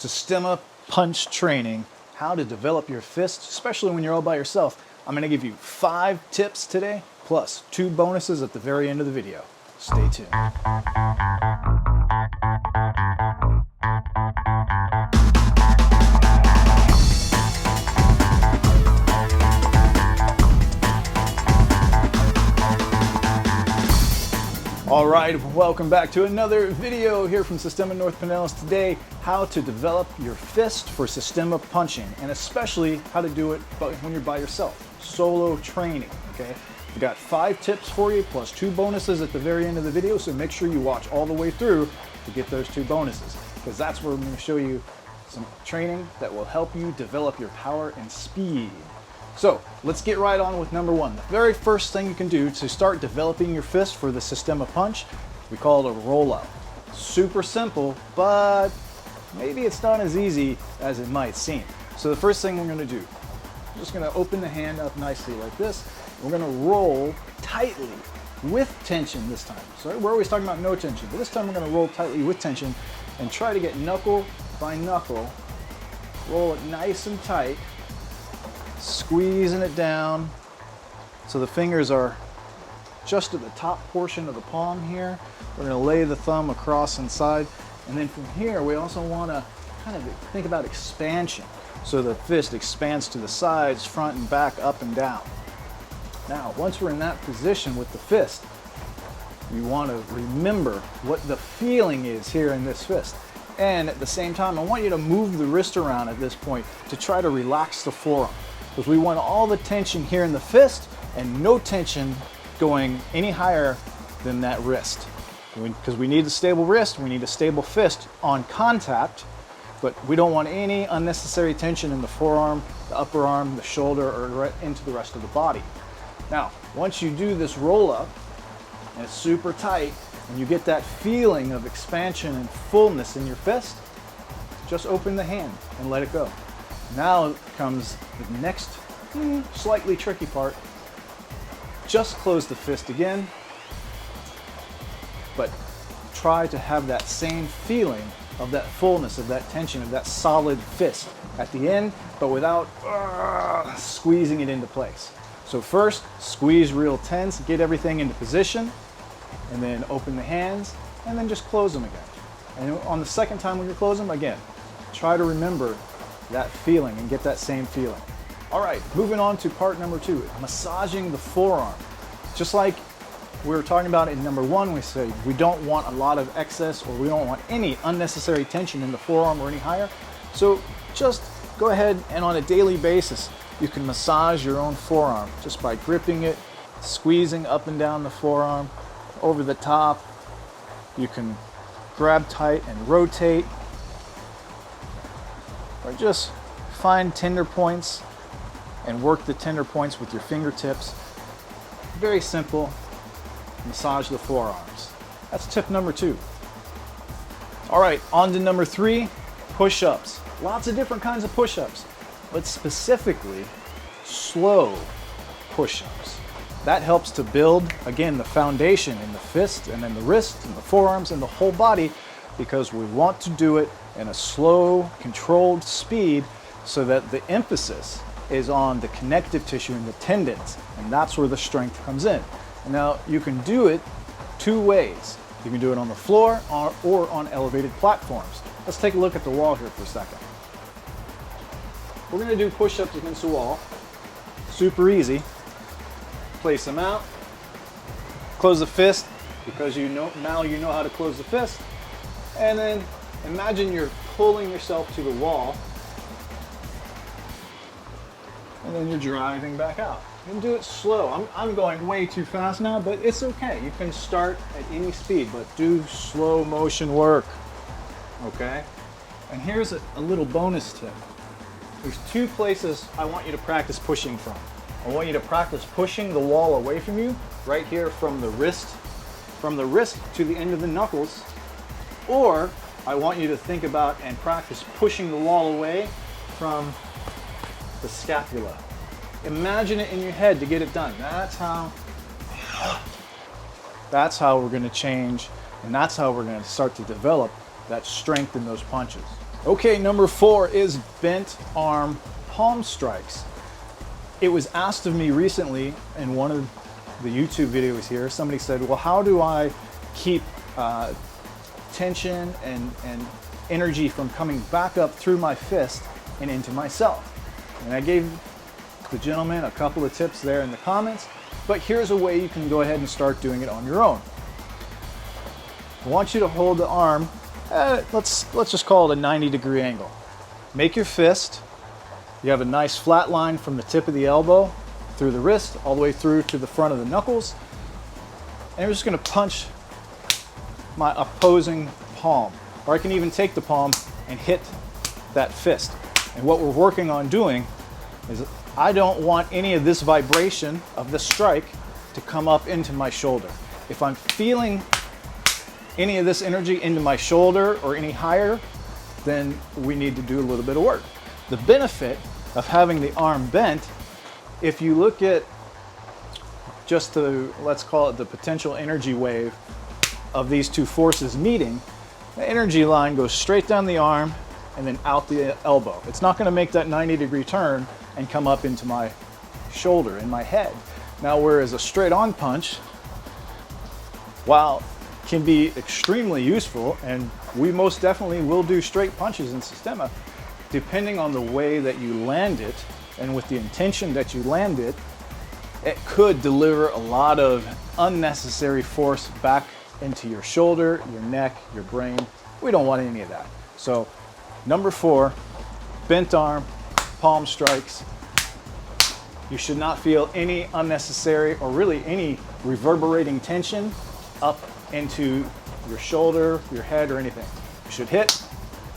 Systema punch training, how to develop your fist, especially when you're all by yourself. I'm going to give you 5 tips today, plus 2 bonuses at the very end of the video. Stay tuned. All right, welcome back to another video here from Systema North Pinellas. Today, how to develop your fist for Systema punching, and especially how to do it when you're by yourself, solo training, okay? We got 5 tips for you, plus 2 bonuses at the very end of the video, so make sure you watch all the way through to get those 2 bonuses, because that's where I'm going to show you some training that will help you develop your power and speed. So let's get right on with number 1. The very first thing you can do to start developing your fist for the Systema punch, we call it a roll-up. Super simple, but maybe it's not as easy as it might seem. So the first thing we're going to do, I'm just going to open the hand up nicely like this. We're going to roll tightly with tension this time. So we're always talking about no tension, but this time we're going to roll tightly with tension and try to get knuckle by knuckle, roll it nice and tight, squeezing it down so the fingers are just at the top portion of the palm here. We're going to lay the thumb across inside, and then from here we also want to kind of think about expansion. So the fist expands to the sides, front and back, up and down. Now, once we're in that position with the fist, you want to remember what the feeling is here in this fist. And at the same time, I want you to move the wrist around at this point to try to relax the forearm, because we want all the tension here in the fist and no tension going any higher than that wrist. Because we need a stable wrist, we need a stable fist on contact, but we don't want any unnecessary tension in the forearm, the upper arm, the shoulder, or into the rest of the body. Now, once you do this roll up, and it's super tight, and you get that feeling of expansion and fullness in your fist, just open the hand and let it go. Now comes the next slightly tricky part. Just close the fist again, but try to have that same feeling of that fullness, of that tension, of that solid fist at the end, but without squeezing it into place. So first, squeeze real tense, get everything into position, and then open the hands, and then just close them again. And on the second time when you close them, again, try to remember that feeling and get that same feeling. All right, moving on to part number 2, massaging the forearm. Just like we were talking about in number 1, we say we don't want a lot of excess, or we don't want any unnecessary tension in the forearm or any higher. So just go ahead and on a daily basis, you can massage your own forearm just by gripping it, squeezing up and down the forearm, over the top. You can grab tight and rotate, or just find tender points and work the tender points with your fingertips. Very simple. Massage the forearms. That's tip number 2. All right, on to number 3, push-ups. Lots of different kinds of push-ups, but specifically slow push-ups. That helps to build, again, the foundation in the fist and then the wrist and the forearms and the whole body, because we want to do it in a slow, controlled speed so that the emphasis is on the connective tissue and the tendons, and that's where the strength comes in. And now you can do it 2 ways. You can do it on the floor or on elevated platforms. Let's take a look at the wall here for a second. We're going to do push-ups against the wall. Super easy. Place them out. Close the fist, because now you know how to close the fist. And then imagine you're pulling yourself to the wall, and then you're driving back out. You can do it slow. I'm going way too fast now, but it's okay. You can start at any speed, but do slow motion work, okay? And here's a little bonus tip. There's 2 places I want you to practice pushing from. I want you to practice pushing the wall away from you, right here from the wrist to the end of the knuckles, or I want you to think about and practice pushing the wall away from the scapula. Imagine it in your head to get it done. That's how we're going to change, and that's how we're going to start to develop that strength in those punches. Okay, number 4 is bent arm palm strikes. It was asked of me recently in one of the YouTube videos here. Somebody said, well, how do I keep tension and energy from coming back up through my fist and into myself? And I gave the gentleman a couple of tips there in the comments, but here's a way you can go ahead and start doing it on your own. I want you to hold the arm at, let's just call it a 90-degree angle. Make your fist. You have a nice flat line from the tip of the elbow through the wrist all the way through to the front of the knuckles. And I'm just going to punch my opposing palm, or I can even take the palm and hit that fist. And what we're working on doing is I don't want any of this vibration of the strike to come up into my shoulder. If I'm feeling any of this energy into my shoulder or any higher, then we need to do a little bit of work. The benefit of having the arm bent, if you look at just the, let's call it the potential energy wave of these two forces meeting, the energy line goes straight down the arm and then out the elbow. It's not going to make that 90-degree turn and come up into my shoulder, in my head. Now, whereas a straight on punch, while can be extremely useful, and we most definitely will do straight punches in Systema, depending on the way that you land it and with the intention that you land it, it could deliver a lot of unnecessary force back into your shoulder, your neck, your brain. We don't want any of that. So number 4, bent arm, palm strikes. You should not feel any unnecessary or really any reverberating tension up into your shoulder, your head, or anything. You should hit,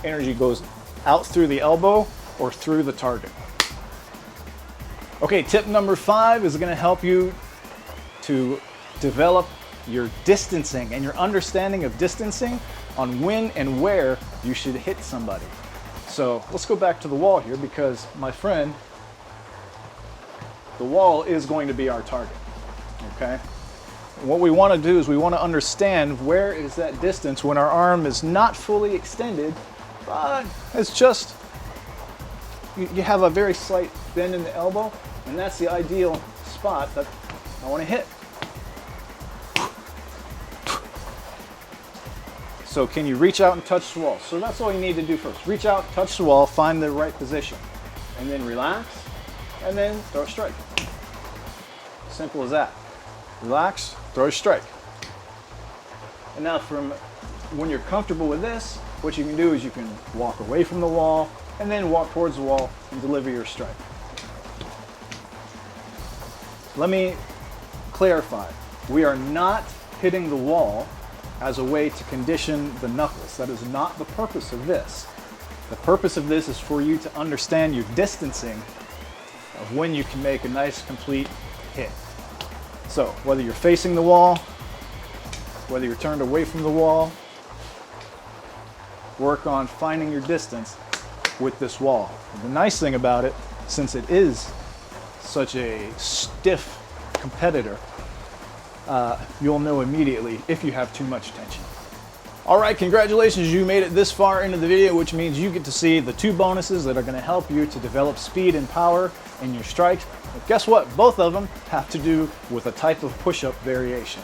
energy goes out through the elbow or through the target. Okay, tip number 5 is going to help you to develop your distancing and your understanding of distancing on when and where you should hit somebody. So let's go back to the wall here, because my friend, the wall is going to be our target, okay? What we want to do is we want to understand where is that distance when our arm is not fully extended, but it's just, you have a very slight bend in the elbow, and that's the ideal spot that I want to hit. So can you reach out and touch the wall? So that's all you need to do first. Reach out, touch the wall, find the right position, and then relax, and then throw a strike. Simple as that. Relax, throw a strike. And now from when you're comfortable with this, what you can do is you can walk away from the wall and then walk towards the wall and deliver your strike. Let me clarify. We are not hitting the wall as a way to condition the knuckles. That is not the purpose of this. The purpose of this is for you to understand your distancing of when you can make a nice complete hit. So whether you're facing the wall, whether you're turned away from the wall, work on finding your distance with this wall. And the nice thing about it, since it is such a stiff competitor, you'll know immediately if you have too much tension. All right, congratulations, you made it this far into the video, which means you get to see the 2 bonuses that are going to help you to develop speed and power in your strikes. But guess what? Both of them have to do with a type of push-up variation.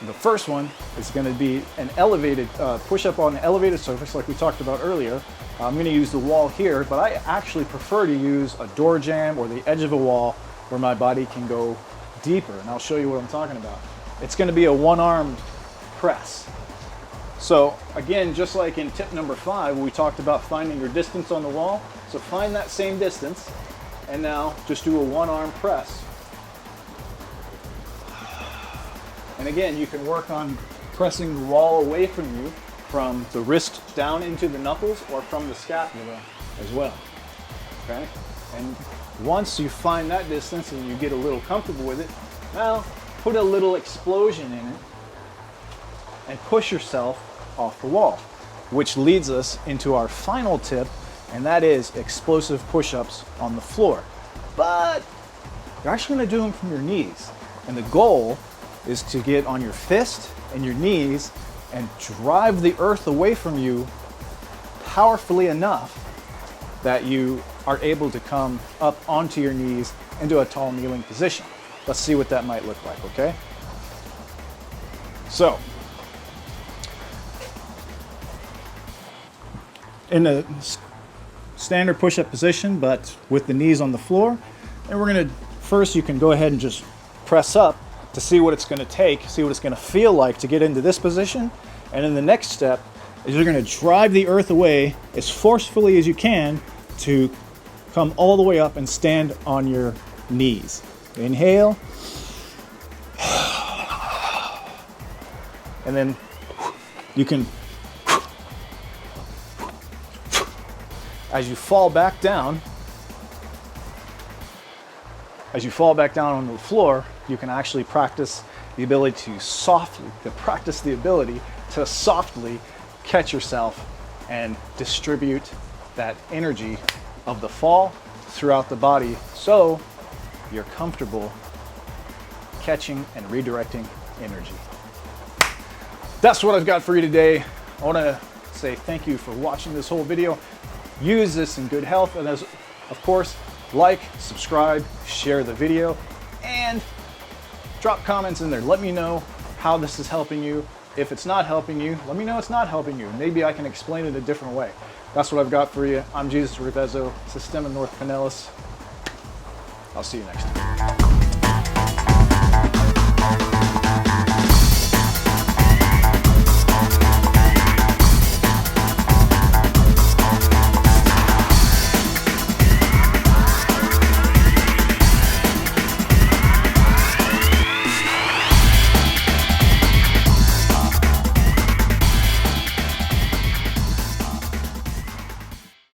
The first one is going to be an elevated push-up on an elevated surface like we talked about earlier. I'm going to use the wall here, but I actually prefer to use a door jamb or the edge of a wall where my body can go deeper, and I'll show you what I'm talking about. It's going to be a one-armed press. So again, just like in tip number 5, we talked about finding your distance on the wall. So find that same distance, and now just do a one-arm press. And again, you can work on pressing the wall away from you, from the wrist down into the knuckles, or from the scapula as well. Okay? And once you find that distance and you get a little comfortable with it, now put a little explosion in it and push yourself off the wall, which leads us into our final tip, and that is explosive push-ups on the floor. But you're actually going to do them from your knees, and the goal is to get on your fist and your knees and drive the earth away from you powerfully enough that you are able to come up onto your knees into a tall kneeling position. Let's see what that might look like, okay? So, in a standard push-up position, but with the knees on the floor, and we're gonna, first you can go ahead and just press up to see what it's gonna take, see what it's gonna feel like to get into this position. And then the next step is you're gonna drive the earth away as forcefully as you can to come all the way up and stand on your knees. Inhale. And then you can, as you fall back down on the floor, you can actually practice the ability to softly catch yourself and distribute that energy of the fall throughout the body so you're comfortable catching and redirecting energy. That's what I've got for you today. I want to say thank you for watching this whole video. Use this in good health, and as of course, like, subscribe, share the video, and drop comments in there. Let me know how this is helping you. If it's not helping you, let me know it's not helping you. Maybe I can explain it a different way. That's what I've got for you. I'm Jesus Revezzo, Systema North Pinellas. I'll see you next time.